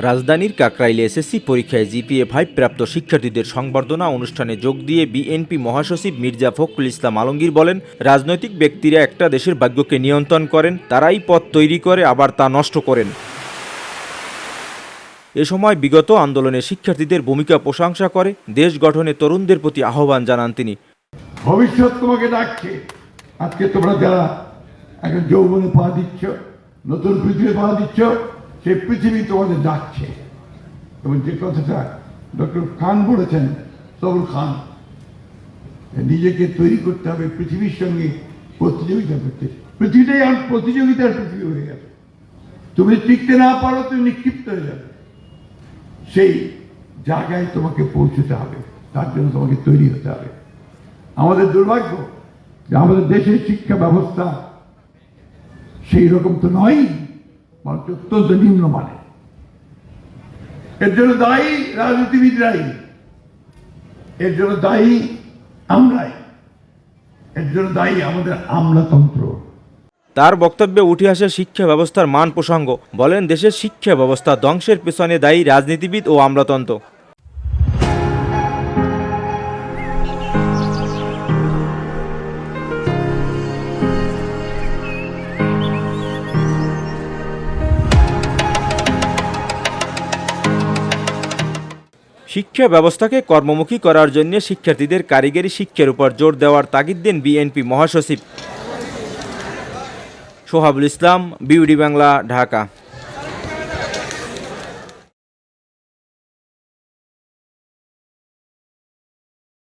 রাজধানীর কাকরাইলে এসএসসি পরীক্ষায় জিপিএ 5 প্রাপ্ত শিক্ষার্থীদের সংবর্ধনা অনুষ্ঠানে যোগ দিয়ে বিএনপি মহাসচিব মির্জা ফখরুল ইসলাম আলমগীর বলেন, রাজনৈতিক ব্যক্তিরা একটা দেশের ভাগ্যকে নিয়ন্ত্রণ করেন, তারাই পথ তৈরি করে আবার তা নষ্ট করেন। এ সময় বিগত আন্দোলনে শিক্ষার্থীদের ভূমিকা প্রশংসা করে দেশ গঠনে তরুণদের প্রতি আহ্বান জানান তিনি। ভবিষ্যৎ তোমাকে ডাকছে। আজকে তোমরা যারা এখন যৌবনে পা দিচ্ছ, নতুন পৃথিবী পা দিচ্ছ, সেই পৃথিবী তোমাদের ডাকছে। এবং যে কথাটা ডক্টর খান বলেছেন, সবুল খান, নিজেকে তৈরি করতে হবে পৃথিবীর সঙ্গে প্রতিযোগিতা করতে। পৃথিবীটাই আর প্রতিযোগিতার পৃথিবী হয়ে গেল। তুমি টিকতে না পারো, তুমি নিক্ষিপ্ত হয়ে যাবে। সেই জায়গায় তোমাকে পৌঁছতে হবে, তার জন্য তোমাকে তৈরি হতে হবে। আমাদের দুর্ভাগ্য যে আমাদের দেশের শিক্ষা ব্যবস্থা সেই রকম তো নয়, বরঞ্চ অত্যন্ত নিম্নমানের। এর জন্য দায়ী রাজনীতিবিদরাই, এর জন্য দায়ী আমরাই, এর জন্য দায়ী আমাদের আমলাতন্ত্র। তার বক্তব্যে উঠে আসে শিক্ষা ব্যবস্থার মান প্রসঙ্গ। বলেন, দেশের শিক্ষা ব্যবস্থা ধ্বংসের পেছনে দায়ী রাজনীতিবিদ ও আমলাতন্ত্র। শিক্ষা ব্যবস্থাকে কর্মমুখী করার জন্য শিক্ষার্থীদের কারিগরি শিক্ষার উপর জোর দেওয়ার তাগিদ দেন বিএনপি মহাসচিব। সোহাবুল ইসলাম, বিউডি বাংলা, ঢাকা।